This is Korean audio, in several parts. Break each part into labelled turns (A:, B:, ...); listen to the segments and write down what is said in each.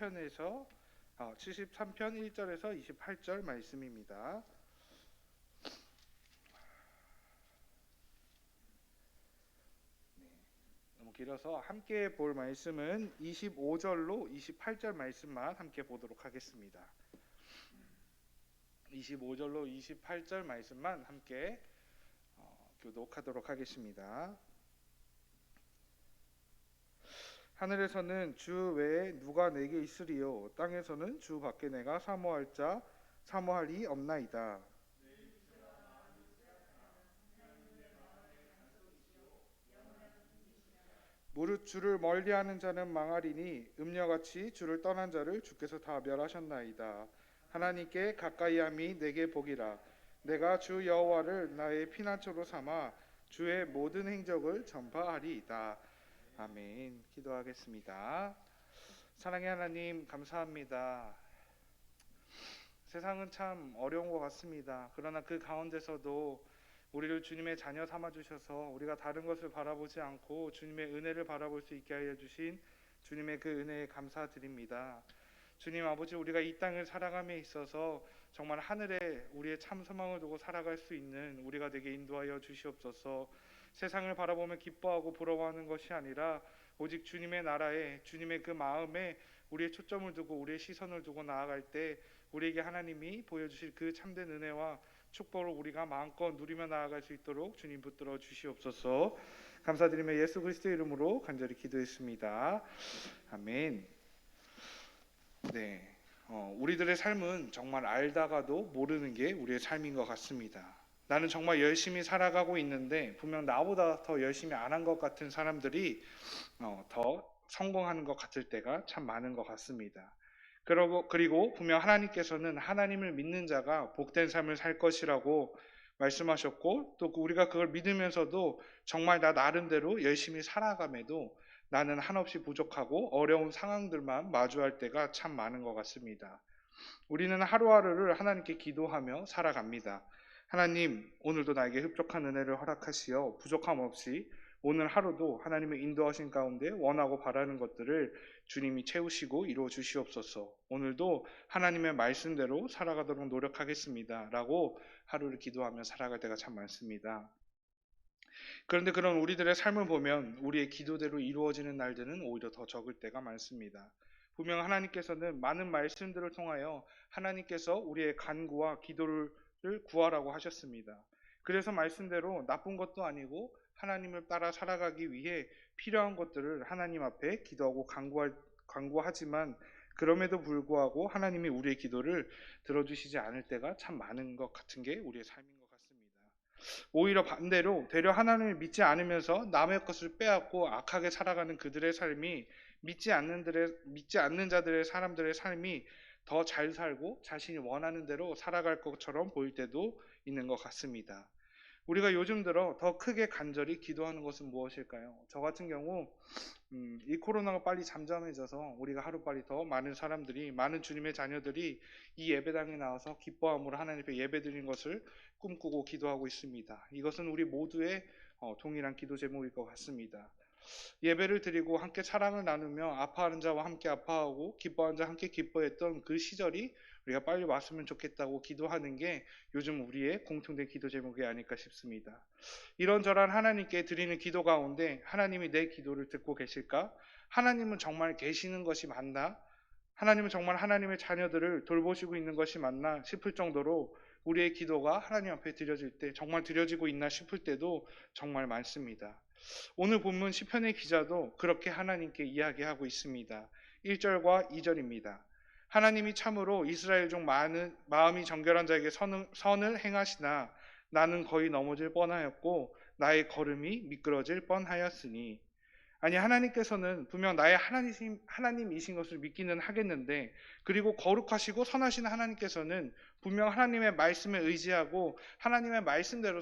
A: 시편에서 73편 1절에서 28절 말씀입니다. 너무 길어서 함께 볼 말씀은 25절로 28절 말씀만 함께 보도록 하겠습니다. 25절로 28절 말씀만 함께 교독하도록 하겠습니다. 하늘에서는 주 외에 누가 내게 있으리요, 땅에서는 주 밖에 내가 사모할이 없나이다. 무릇 주를 멀리하는 자는 망하리니 음녀같이 주를 떠난 자를 주께서 다 멸하셨나이다. 하나님께 가까이함이 내게 복이라. 내가 주 여호와를 나의 피난처로 삼아 주의 모든 행적을 전파하리이다. 아멘. 기도하겠습니다. 사랑의 하나님, 감사합니다. 세상은 참 어려운 것 같습니다. 그러나 그 가운데서도 우리를 주님의 자녀 삼아주셔서 우리가 다른 것을 바라보지 않고 주님의 은혜를 바라볼 수 있게 하여 주신 주님의 그 은혜에 감사드립니다. 주님 아버지, 우리가 이 땅을 살아감에 있어서 정말 하늘에 우리의 참 소망을 두고 살아갈 수 있는 우리가 되게 인도하여 주시옵소서. 세상을 바라보며 기뻐하고 부러워하는 것이 아니라 오직 주님의 나라에, 주님의 그 마음에 우리의 초점을 두고 우리의 시선을 두고 나아갈 때 우리에게 하나님이 보여주실 그 참된 은혜와 축복을 우리가 마음껏 누리며 나아갈 수 있도록 주님 붙들어 주시옵소서. 감사드리며 예수 그리스도의 이름으로 간절히 기도했습니다. 아멘. 네, 우리들의 삶은 정말 알다가도 모르는 게 우리의 삶인 것 같습니다. 나는 정말 열심히 살아가고 있는데 분명 나보다 더 열심히 안 한 것 같은 사람들이 더 성공하는 것 같을 때가 참 많은 것 같습니다. 그리고 분명 하나님께서는 하나님을 믿는 자가 복된 삶을 살 것이라고 말씀하셨고, 또 우리가 그걸 믿으면서도 정말 나 나름대로 열심히 살아감에도 나는 한없이 부족하고 어려운 상황들만 마주할 때가 참 많은 것 같습니다. 우리는 하루하루를 하나님께 기도하며 살아갑니다. 하나님, 오늘도 나에게 흡족한 은혜를 허락하시어 부족함 없이 오늘 하루도 하나님의 인도하신 가운데 원하고 바라는 것들을 주님이 채우시고 이루어 주시옵소서. 오늘도 하나님의 말씀대로 살아가도록 노력하겠습니다 라고 하루를 기도하며 살아갈 때가 참 많습니다. 그런데 그런 우리들의 삶을 보면 우리의 기도대로 이루어지는 날들은 오히려 더 적을 때가 많습니다. 분명 하나님께서는 많은 말씀들을 통하여 하나님께서 우리의 간구와 기도를 구하라고 하셨습니다. 그래서 말씀대로 나쁜 것도 아니고 하나님을 따라 살아가기 위해 필요한 것들을 하나님 앞에 기도하고 간구하지만 그럼에도 불구하고 하나님이 우리의 기도를 들어주시지 않을 때가 참 많은 것 같은 게 우리의 삶인 것 같습니다. 오히려 반대로 되려 하나님을 믿지 않으면서 남의 것을 빼앗고 악하게 살아가는 그들의 삶이 믿지 않는 자들의 사람들의 삶이 더 잘 살고 자신이 원하는 대로 살아갈 것처럼 보일 때도 있는 것 같습니다. 우리가 요즘 들어 더 크게 간절히 기도하는 것은 무엇일까요? 저 같은 경우 이 코로나가 빨리 잠잠해져서 우리가 하루빨리 더 많은 사람들이, 많은 주님의 자녀들이 이 예배당에 나와서 기뻐함으로 하나님 앞에 예배드리는 것을 꿈꾸고 기도하고 있습니다. 이것은 우리 모두의 동일한 기도 제목일 것 같습니다. 예배를 드리고 함께 사랑을 나누며 아파하는 자와 함께 아파하고 기뻐하는 자와 함께 기뻐했던 그 시절이 우리가 빨리 왔으면 좋겠다고 기도하는 게 요즘 우리의 공통된 기도 제목이 아닐까 싶습니다. 이런저런 하나님께 드리는 기도 가운데 하나님이 내 기도를 듣고 계실까? 하나님은 정말 계시는 것이 맞나? 하나님은 정말 하나님의 자녀들을 돌보시고 있는 것이 맞나 싶을 정도로 우리의 기도가 하나님 앞에 드려질 때 정말 드려지고 있나 싶을 때도 정말 많습니다. 오늘 본문 시편의 기자도 그렇게 하나님께 이야기하고 있습니다. 1절과 2절입니다. 하나님이 참으로 이스라엘 중 마음이 정결한 자에게 선을 행하시나 나는 거의 넘어질 뻔하였고 나의 걸음이 미끄러질 뻔하였으니. 아니, 하나님께서는 분명 나의 하나님이신 것을 믿기는 하겠는데, 그리고 거룩하시고 선하신 하나님께서는 분명 하나님의 말씀에 의지하고 하나님의 말씀대로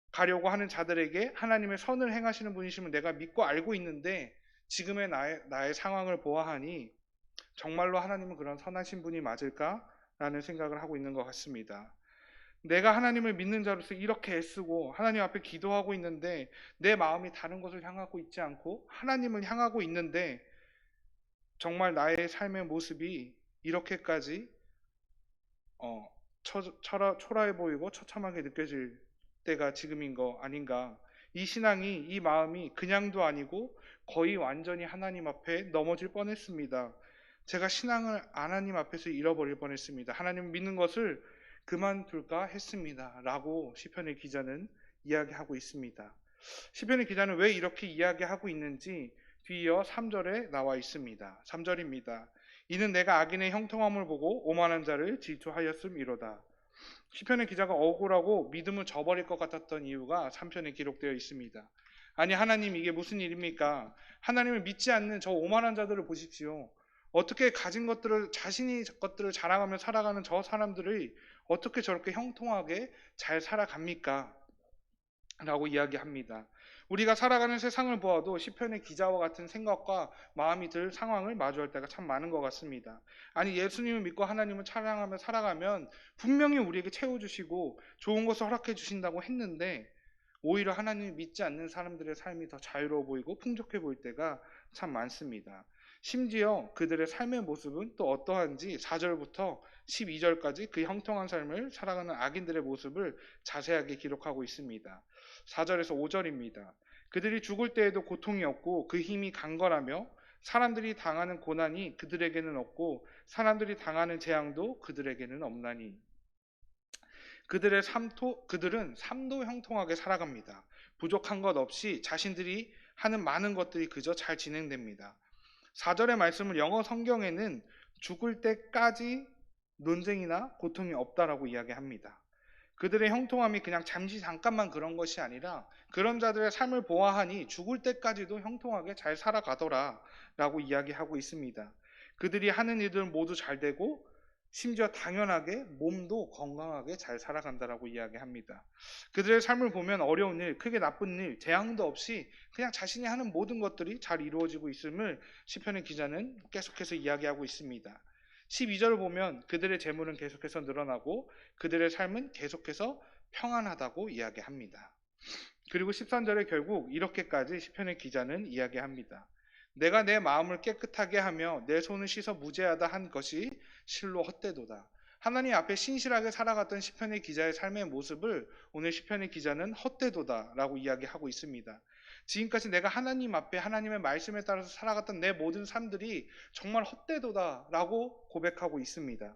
A: 가려고 하는 자들에게 하나님의 선을 행하시는 분이심을 내가 믿고 알고 있는데, 지금의 나의 상황을 보아하니 정말로 하나님은 그런 선하신 분이 맞을까? 라는 생각을 하고 있는 것 같습니다. 내가 하나님을 믿는 자로서 이렇게 애쓰고 하나님 앞에 기도하고 있는데 내 마음이 다른 것을 향하고 있지 않고 하나님을 향하고 있는데 정말 나의 삶의 모습이 이렇게까지 초라해 보이고 처참하게 느껴질 때가 지금인 거 아닌가. 이 신앙이, 이 마음이 그냥도 아니고 거의 완전히 하나님 앞에 넘어질 뻔했습니다. 제가 신앙을 하나님 앞에서 잃어버릴 뻔했습니다. 하나님 믿는 것을 그만둘까 했습니다. 라고 시편의 기자는 이야기하고 있습니다. 시편의 기자는 왜 이렇게 이야기하고 있는지 뒤이어 3절에 나와 있습니다. 3절입니다. 이는 내가 악인의 형통함을 보고 오만한 자를 질투하였음이로다. 시편의 기자가 억울하고 믿음을 저버릴 것 같았던 이유가 3편에 기록되어 있습니다. 아니 하나님 이게 무슨 일입니까? 하나님을 믿지 않는 저 오만한 자들을 보십시오. 어떻게 가진 것들을 자신이 것들을 자랑하며 살아가는 저 사람들이 어떻게 저렇게 형통하게 잘 살아갑니까? 라고 이야기합니다. 우리가 살아가는 세상을 보아도 시편의 기자와 같은 생각과 마음이 들 상황을 마주할 때가 참 많은 것 같습니다. 아니 예수님을 믿고 하나님을 찬양하며 살아가면 분명히 우리에게 채워주시고 좋은 것을 허락해 주신다고 했는데 오히려 하나님을 믿지 않는 사람들의 삶이 더 자유로워 보이고 풍족해 보일 때가 참 많습니다. 심지어 그들의 삶의 모습은 또 어떠한지 4절부터 12절까지 그 형통한 삶을 살아가는 악인들의 모습을 자세하게 기록하고 있습니다. 4절에서 5절입니다. 그들이 죽을 때에도 고통이 없고 그 힘이 강건하며 사람들이 당하는 고난이 그들에게는 없고 사람들이 당하는 재앙도 그들에게는 없나니 그들은 삶도 형통하게 살아갑니다. 부족한 것 없이 자신들이 하는 많은 것들이 그저 잘 진행됩니다. 4절의 말씀을 영어 성경에는 죽을 때까지 논쟁이나 고통이 없다라고 이야기합니다. 그들의 형통함이 그냥 잠깐만 그런 것이 아니라 그런 자들의 삶을 보아하니 죽을 때까지도 형통하게 잘 살아가더라 라고 이야기하고 있습니다. 그들이 하는 일들 모두 잘 되고 심지어 당연하게 몸도 건강하게 잘 살아간다라고 이야기합니다. 그들의 삶을 보면 어려운 일, 크게 나쁜 일, 재앙도 없이 그냥 자신이 하는 모든 것들이 잘 이루어지고 있음을 시편의 기자는 계속해서 이야기하고 있습니다. 12절을 보면 그들의 재물은 계속해서 늘어나고 그들의 삶은 계속해서 평안하다고 이야기합니다. 그리고 13절에 결국 이렇게까지 시편의 기자는 이야기합니다. 내가 내 마음을 깨끗하게 하며 내 손을 씻어 무죄하다 한 것이 실로 헛되도다. 하나님 앞에 신실하게 살아갔던 시편의 기자의 삶의 모습을 오늘 시편의 기자는 헛되도다라고 이야기하고 있습니다. 지금까지 내가 하나님 앞에 하나님의 말씀에 따라서 살아갔던 내 모든 삶들이 정말 헛되도다라고 고백하고 있습니다.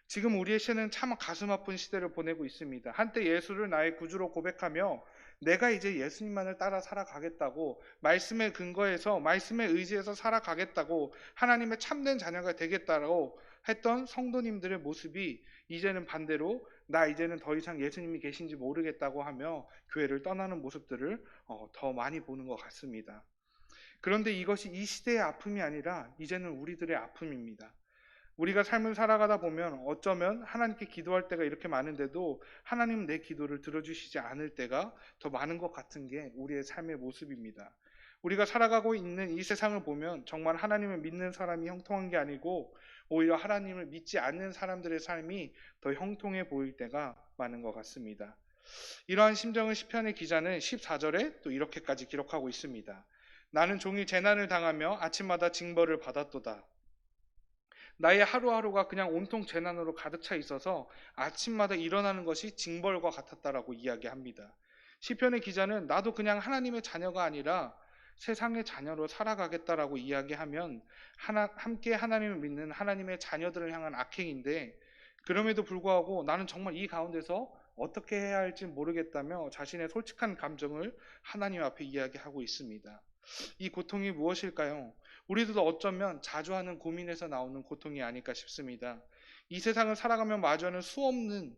A: 지금 우리의 시대는 참 가슴 아픈 시대를 보내고 있습니다. 한때 예수를 나의 구주로 고백하며 내가 이제 예수님만을 따라 살아가겠다고 말씀에 근거해서 말씀에 의지해서 살아가겠다고 하나님의 참된 자녀가 되겠다고 했던 성도님들의 모습이 이제는 반대로 나 이제는 더 이상 예수님이 계신지 모르겠다고 하며 교회를 떠나는 모습들을 더 많이 보는 것 같습니다. 그런데 이것이 이 시대의 아픔이 아니라 이제는 우리들의 아픔입니다. 우리가 삶을 살아가다 보면 어쩌면 하나님께 기도할 때가 이렇게 많은데도 하나님은 내 기도를 들어주시지 않을 때가 더 많은 것 같은 게 우리의 삶의 모습입니다. 우리가 살아가고 있는 이 세상을 보면 정말 하나님을 믿는 사람이 형통한 게 아니고 오히려 하나님을 믿지 않는 사람들의 삶이 더 형통해 보일 때가 많은 것 같습니다. 이러한 심정을 시편의 기자는 14절에 또 이렇게까지 기록하고 있습니다. 나는 종일 재난을 당하며 아침마다 징벌을 받았도다. 나의 하루하루가 그냥 온통 재난으로 가득 차 있어서 아침마다 일어나는 것이 징벌과 같았다라고 이야기합니다. 시편의 기자는 나도 그냥 하나님의 자녀가 아니라 세상의 자녀로 살아가겠다라고 이야기하면 함께 하나님을 믿는 하나님의 자녀들을 향한 악행인데 그럼에도 불구하고 나는 정말 이 가운데서 어떻게 해야 할지 모르겠다며 자신의 솔직한 감정을 하나님 앞에 이야기하고 있습니다. 이 고통이 무엇일까요? 우리들도 어쩌면 자주 하는 고민에서 나오는 고통이 아닐까 싶습니다. 이 세상을 살아가며 마주하는 수없이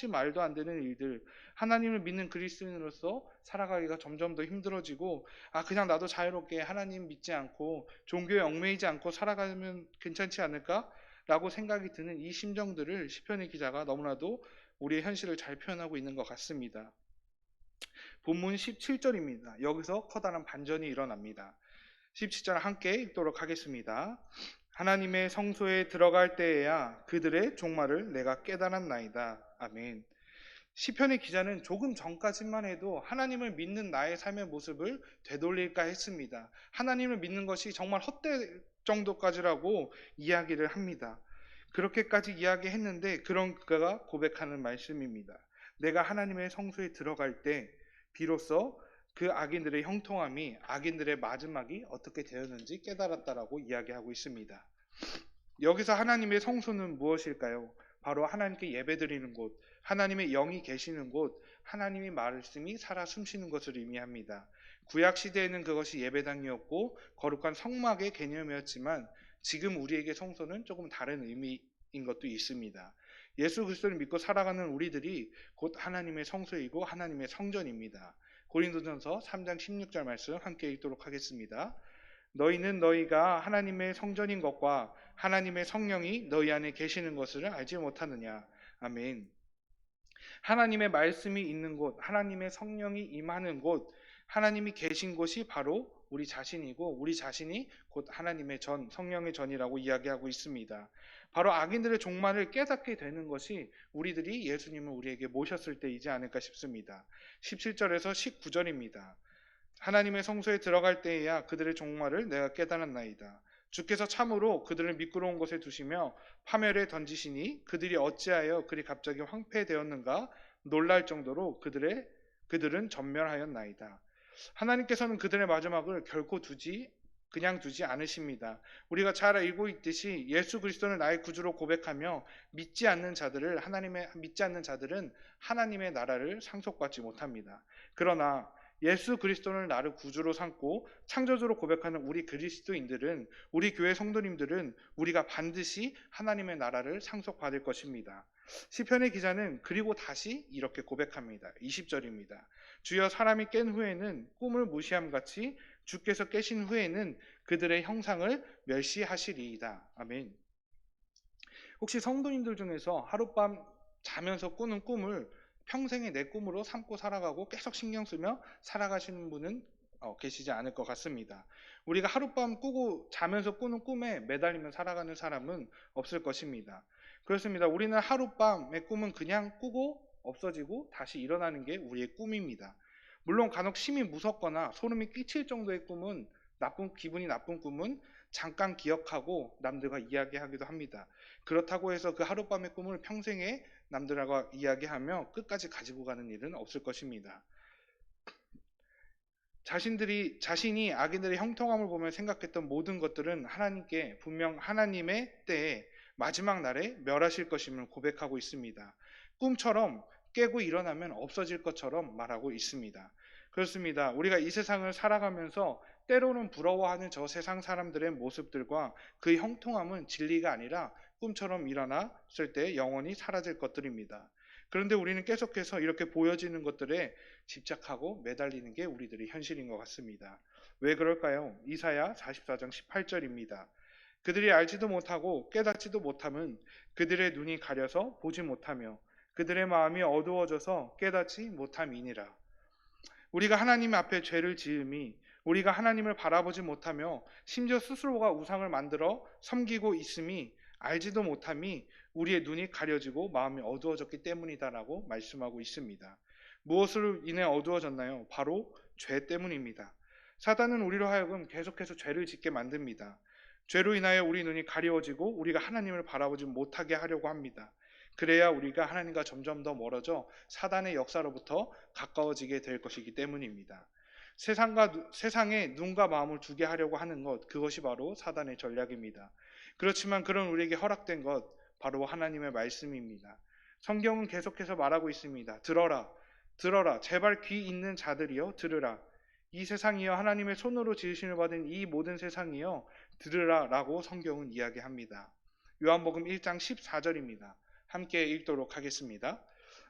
A: 말도 안 되는 일들, 하나님을 믿는 그리스도인으로서 살아가기가 점점 더 힘들어지고, 그냥 나도 자유롭게 하나님 믿지 않고 종교에 얽매이지 않고 살아가면 괜찮지 않을까? 라고 생각이 드는 이 심정들을 시편의 기자가 너무나도 우리의 현실을 잘 표현하고 있는 것 같습니다. 본문 17절입니다. 여기서 커다란 반전이 일어납니다. 17절 함께 읽도록 하겠습니다. 하나님의 성소에 들어갈 때에야 그들의 종말을 내가 깨달았나이다. 아멘. 시편의 기자는 조금 전까지만 해도 하나님을 믿는 나의 삶의 모습을 되돌릴까 했습니다. 하나님을 믿는 것이 정말 헛될 정도까지라고 이야기를 합니다. 그렇게까지 이야기했는데 그런 그가 고백하는 말씀입니다. 내가 하나님의 성소에 들어갈 때 비로소 그 악인들의 형통함이, 악인들의 마지막이 어떻게 되었는지 깨달았다라고 이야기하고 있습니다. 여기서 하나님의 성소는 무엇일까요? 바로 하나님께 예배드리는 곳, 하나님의 영이 계시는 곳, 하나님의 말씀이 살아 숨쉬는 것을 의미합니다. 구약 시대에는 그것이 예배당이었고 거룩한 성막의 개념이었지만 지금 우리에게 성소는 조금 다른 의미인 것도 있습니다. 예수 그리스도를 믿고 살아가는 우리들이 곧 하나님의 성소이고 하나님의 성전입니다. 고린도전서 3장 16절 말씀 함께 읽도록 하겠습니다. 너희는 너희가 하나님의 성전인 것과 하나님의 성령이 너희 안에 계시는 것을 알지 못하느냐. 아멘. 하나님의 말씀이 있는 곳, 하나님의 성령이 임하는 곳, 하나님이 계신 곳이 바로 우리 자신이고 우리 자신이 곧 하나님의 전, 성령의 전이라고 이야기하고 있습니다. 바로 악인들의 종말을 깨닫게 되는 것이 우리들이 예수님을 우리에게 모셨을 때이지 않을까 싶습니다. 17절에서 19절입니다. 하나님의 성소에 들어갈 때에야 그들의 종말을 내가 깨달았나이다. 주께서 참으로 그들을 미끄러운 곳에 두시며 파멸에 던지시니 그들이 어찌하여 그리 갑자기 황폐되었는가 놀랄 정도로 그들은 전멸하였나이다. 하나님께서는 그들의 마지막을 결코 그냥 두지 않으십니다. 우리가 잘 알고 있듯이 예수 그리스도를 나의 구주로 고백하며 믿지 않는 자들은 하나님의 나라를 상속받지 못합니다. 그러나 예수 그리스도를 나를 구주로 삼고 창조주로 고백하는 우리 그리스도인들은, 우리 교회 성도님들은 우리가 반드시 하나님의 나라를 상속받을 것입니다. 시편의 기자는 그리고 다시 이렇게 고백합니다. 20절입니다. 주여 사람이 깬 후에는 꿈을 무시함같이 주께서 깨신 후에는 그들의 형상을 멸시하시리이다. 아멘. 혹시 성도님들 중에서 하룻밤 자면서 꾸는 꿈을 평생의 내 꿈으로 삼고 살아가고 계속 신경 쓰며 살아가시는 분은 계시지 않을 것 같습니다. 우리가 하룻밤 자면서 꾸는 꿈에 매달리며 살아가는 사람은 없을 것입니다. 그렇습니다. 우리는 하룻밤의 꿈은 그냥 꾸고 없어지고 다시 일어나는 게 우리의 꿈입니다. 물론 간혹 심히 무섭거나 소름이 끼칠 정도의 꿈은 기분이 나쁜 꿈은 잠깐 기억하고 남들과 이야기하기도 합니다. 그렇다고 해서 그 하룻밤의 꿈을 평생에 남들과 이야기하며 끝까지 가지고 가는 일은 없을 것입니다. 자신이 악인들의 형통함을 보며 생각했던 모든 것들은 하나님께 분명 하나님의 때에 마지막 날에 멸하실 것임을 고백하고 있습니다. 꿈처럼 깨고 일어나면 없어질 것처럼 말하고 있습니다. 그렇습니다. 우리가 이 세상을 살아가면서 때로는 부러워하는 저 세상 사람들의 모습들과 그 형통함은 진리가 아니라 꿈처럼 일어났을 때 영원히 사라질 것들입니다. 그런데 우리는 계속해서 이렇게 보여지는 것들에 집착하고 매달리는 게 우리들의 현실인 것 같습니다. 왜 그럴까요? 이사야 44장 18절입니다. 그들이 알지도 못하고 깨닫지도 못함은 그들의 눈이 가려서 보지 못하며 그들의 마음이 어두워져서 깨닫지 못함이니라. 우리가 하나님 앞에 죄를 지음이 우리가 하나님을 바라보지 못하며 심지어 스스로가 우상을 만들어 섬기고 있음이 알지도 못함이 우리의 눈이 가려지고 마음이 어두워졌기 때문이다라고 말씀하고 있습니다. 무엇으로 인해 어두워졌나요? 바로 죄 때문입니다. 사단은 우리로 하여금 계속해서 죄를 짓게 만듭니다. 죄로 인하여 우리 눈이 가려워지고 우리가 하나님을 바라보지 못하게 하려고 합니다. 그래야 우리가 하나님과 점점 더 멀어져 사단의 역사로부터 가까워지게 될 것이기 때문입니다. 세상에 눈과 마음을 두게 하려고 하는 것, 그것이 바로 사단의 전략입니다. 그렇지만 그런 우리에게 허락된 것, 바로 하나님의 말씀입니다. 성경은 계속해서 말하고 있습니다. 들어라, 제발 귀 있는 자들이여 들으라. 이 세상이여 하나님의 손으로 지으심을 받은 이 모든 세상이여 들으라 라고 성경은 이야기합니다. 요한복음 1장 14절입니다. 함께 읽도록 하겠습니다.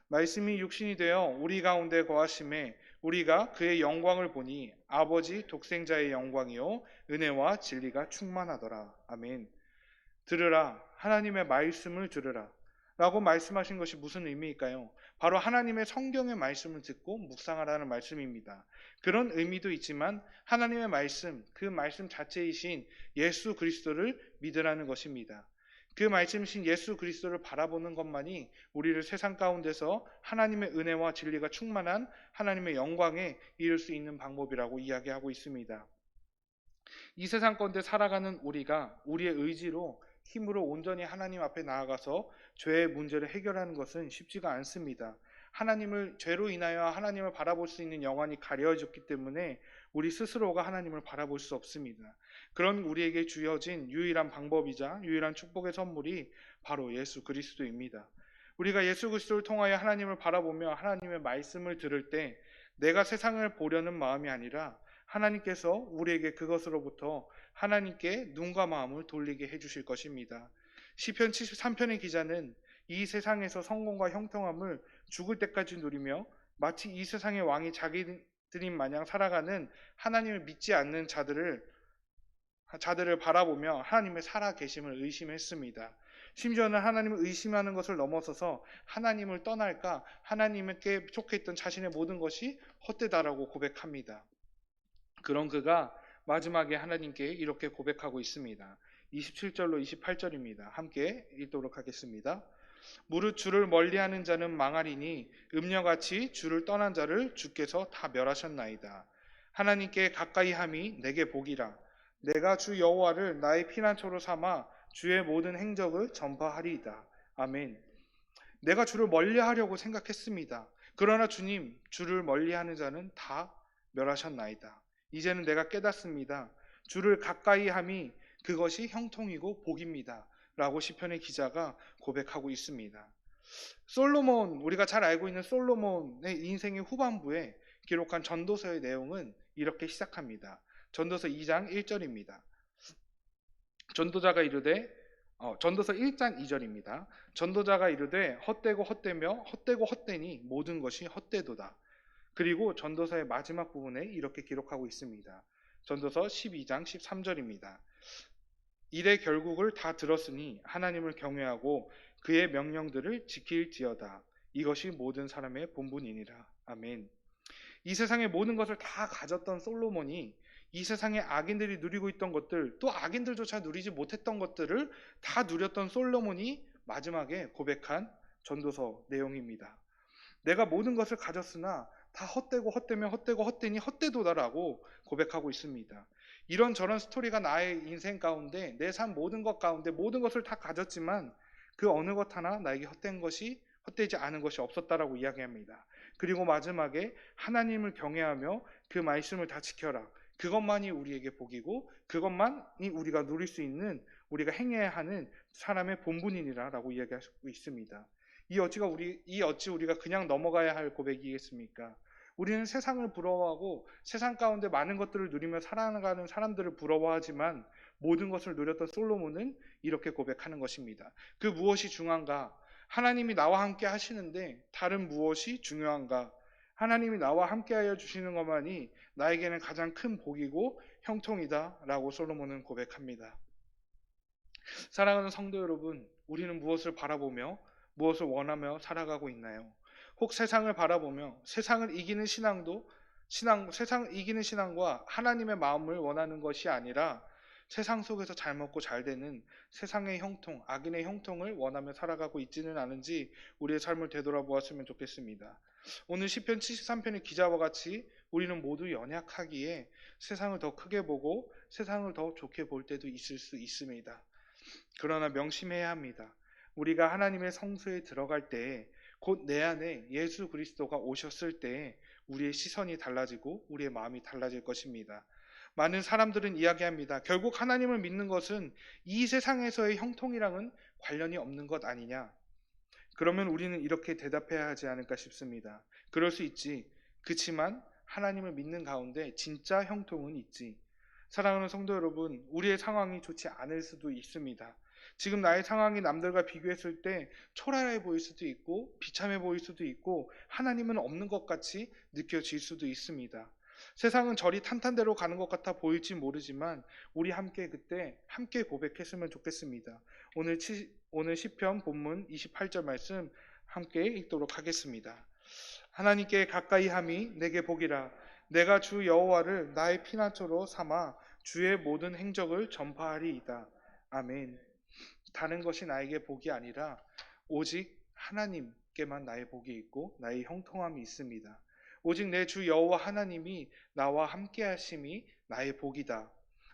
A: 말씀이 육신이 되어 우리 가운데 거하심에 우리가 그의 영광을 보니 아버지 독생자의 영광이요 은혜와 진리가 충만하더라. 아멘. 들으라, 하나님의 말씀을 들으라 라고 말씀하신 것이 무슨 의미일까요? 바로 하나님의 성경의 말씀을 듣고 묵상하라는 말씀입니다. 그런 의미도 있지만 하나님의 말씀, 그 말씀 자체이신 예수 그리스도를 믿으라는 것입니다. 그 말씀이신 예수 그리스도를 바라보는 것만이 우리를 세상 가운데서 하나님의 은혜와 진리가 충만한 하나님의 영광에 이를 수 있는 방법이라고 이야기하고 있습니다. 이 세상 가운데 살아가는 우리가 우리의 의지로 힘으로 온전히 하나님 앞에 나아가서 죄의 문제를 해결하는 것은 쉽지가 않습니다. 하나님을 죄로 인하여 하나님을 바라볼 수 있는 영안이 가려졌기 때문에 우리 스스로가 하나님을 바라볼 수 없습니다. 그런 우리에게 주어진 유일한 방법이자 유일한 축복의 선물이 바로 예수 그리스도입니다. 우리가 예수 그리스도를 통하여 하나님을 바라보며 하나님의 말씀을 들을 때 내가 세상을 보려는 마음이 아니라 하나님께서 우리에게 그것으로부터 하나님께 눈과 마음을 돌리게 해주실 것입니다. 시편 73편의 기자는 이 세상에서 성공과 형통함을 죽을 때까지 누리며 마치 이 세상의 왕이 자기들인 마냥 살아가는 하나님을 믿지 않는 자들을 바라보며 하나님의 살아계심을 의심했습니다. 심지어는 하나님을 의심하는 것을 넘어서서 하나님을 떠날까 하나님께 속했던 자신의 모든 것이 헛되다라고 고백합니다. 그런 그가 마지막에 하나님께 이렇게 고백하고 있습니다. 27절로 28절입니다. 함께 읽도록 하겠습니다. 무릇 주를 멀리하는 자는 망하리니 음녀같이 주를 떠난 자를 주께서 다 멸하셨나이다. 하나님께 가까이 함이 내게 복이라. 내가 주 여호와를 나의 피난처로 삼아 주의 모든 행적을 전파하리이다. 아멘. 내가 주를 멀리하려고 생각했습니다. 그러나 주님, 주를 멀리하는 자는 다 멸하셨나이다. 이제는 내가 깨닫습니다. 주를 가까이 함이 그것이 형통이고 복입니다. 라고 시편의 기자가 고백하고 있습니다. 솔로몬, 우리가 잘 알고 있는 솔로몬의 인생의 후반부에 기록한 전도서의 내용은 이렇게 시작합니다. 전도서 2장 1절입니다. 전도서 1장 2절입니다. 전도자가 이르되 헛되고 헛되며 헛되고 헛되니 모든 것이 헛되도다. 그리고 전도서의 마지막 부분에 이렇게 기록하고 있습니다. 전도서 12장 13절입니다. 이래 결국을 다 들었으니 하나님을 경외하고 그의 명령들을 지킬지어다. 이것이 모든 사람의 본분이니라. 아멘. 이 세상의 모든 것을 다 가졌던 솔로몬이 이 세상의 악인들이 누리고 있던 것들, 또 악인들조차 누리지 못했던 것들을 다 누렸던 솔로몬이 마지막에 고백한 전도서 내용입니다. 내가 모든 것을 가졌으나 다 헛되고 헛되며 헛되고 헛되니 헛되도다라고 고백하고 있습니다. 이런저런 스토리가 나의 인생 가운데 내 삶 모든 것 가운데 모든 것을 다 가졌지만 그 어느 것 하나 나에게 헛되지 않은 것이 없었다라고 이야기합니다. 그리고 마지막에 하나님을 경외하며 그 말씀을 다 지켜라. 그것만이 우리에게 복이고 그것만이 우리가 누릴 수 있는 우리가 행해야 하는 사람의 본분이니라라고 이야기하고 있습니다. 이 어찌 우리가 그냥 넘어가야 할 고백이겠습니까? 우리는 세상을 부러워하고 세상 가운데 많은 것들을 누리며 살아가는 사람들을 부러워하지만 모든 것을 누렸던 솔로몬은 이렇게 고백하는 것입니다. 그 무엇이 중요한가? 하나님이 나와 함께 하시는데 다른 무엇이 중요한가? 하나님이 나와 함께하여 주시는 것만이 나에게는 가장 큰 복이고 형통이다라고 솔로몬은 고백합니다. 사랑하는 성도 여러분, 우리는 무엇을 바라보며 무엇을 원하며 살아가고 있나요? 혹 세상을 바라보며 세상을 이기는 신앙과 하나님의 마음을 원하는 것이 아니라 세상 속에서 잘 먹고 잘 되는 세상의 형통, 악인의 형통을 원하며 살아가고 있지는 않은지 우리의 삶을 되돌아보았으면 좋겠습니다. 오늘 시편 73편의 기자와 같이 우리는 모두 연약하기에 세상을 더 크게 보고 세상을 더 좋게 볼 때도 있을 수 있습니다. 그러나 명심해야 합니다. 우리가 하나님의 성소에 들어갈 때 곧 내 안에 예수 그리스도가 오셨을 때 우리의 시선이 달라지고 우리의 마음이 달라질 것입니다. 많은 사람들은 이야기합니다. 결국 하나님을 믿는 것은 이 세상에서의 형통이랑은 관련이 없는 것 아니냐. 그러면 우리는 이렇게 대답해야 하지 않을까 싶습니다. 그럴 수 있지. 그치만 하나님을 믿는 가운데 진짜 형통은 있지. 사랑하는 성도 여러분, 우리의 상황이 좋지 않을 수도 있습니다. 지금 나의 상황이 남들과 비교했을 때 초라해 보일 수도 있고 비참해 보일 수도 있고 하나님은 없는 것 같이 느껴질 수도 있습니다. 세상은 저리 탄탄대로 가는 것 같아 보일지 모르지만 우리 함께 고백했으면 좋겠습니다. 오늘 시편 본문 28절 말씀 함께 읽도록 하겠습니다. 하나님께 가까이 함이 내게 복이라. 내가 주 여호와를 나의 피난처로 삼아 주의 모든 행적을 전파하리이다. 아멘. 다른 것이 나에게 복이 아니라 오직 하나님께만 나의 복이 있고 나의 형통함이 있습니다. 오직 내 주 여호와 하나님이 나와 함께 하심이 나의 복이다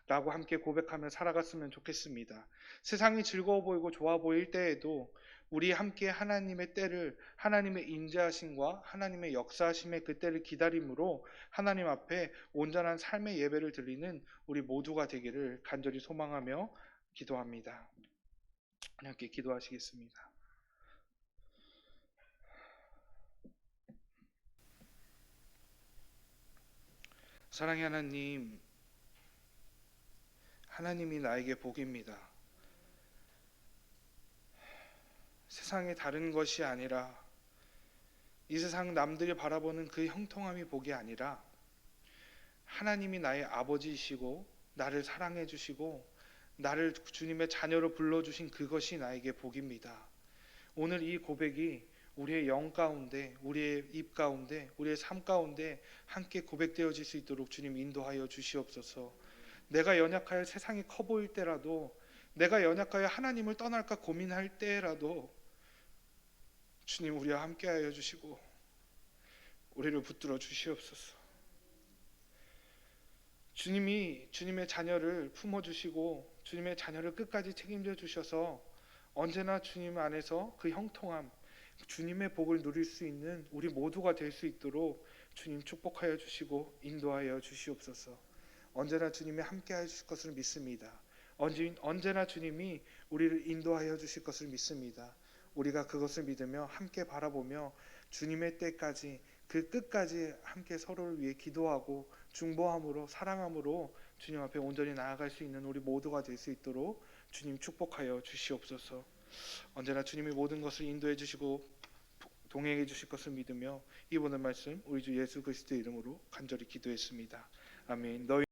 A: 라고 함께 고백하며 살아갔으면 좋겠습니다. 세상이 즐거워 보이고 좋아 보일 때에도 우리 함께 하나님의 때를, 하나님의 인자하심과 하나님의 역사하심의 그 때를 기다림으로 하나님 앞에 온전한 삶의 예배를 드리는 우리 모두가 되기를 간절히 소망하며 기도합니다. 함께 기도하시겠습니다. 사랑의 하나님, 하나님이 나에게 복입니다. 세상의 다른 것이 아니라, 이 세상 남들이 바라보는 그 형통함이 복이 아니라 하나님이 나의 아버지이시고 나를 사랑해 주시고 나를 주님의 자녀로 불러주신 그것이 나에게 복입니다. 오늘 이 고백이 우리의 영 가운데, 우리의 입 가운데, 우리의 삶 가운데 함께 고백되어질 수 있도록 주님 인도하여 주시옵소서. 내가 연약하여 세상이 커 보일 때라도, 내가 연약하여 하나님을 떠날까 고민할 때라도 주님 우리와 함께하여 주시고 우리를 붙들어 주시옵소서. 주님이 주님의 자녀를 품어주시고 주님의 자녀를 끝까지 책임져 주셔서 언제나 주님 안에서 그 형통함, 주님의 복을 누릴 수 있는 우리 모두가 될 수 있도록 주님 축복하여 주시고 인도하여 주시옵소서. 언제나 주님이 함께하여 주실 것을 믿습니다. 언제나 주님이 우리를 인도하여 주실 것을 믿습니다. 우리가 그것을 믿으며 함께 바라보며 주님의 때까지, 그 끝까지 함께 서로를 위해 기도하고 중보함으로 사랑함으로 주님 앞에 온전히 나아갈 수 있는 우리 모두가 될 수 있도록 주님 축복하여 주시옵소서. 언제나 주님이 모든 것을 인도해 주시고 동행해 주실 것을 믿으며 이 모든 말씀 우리 주 예수 그리스도의 이름으로 간절히 기도했습니다. 아멘. 너희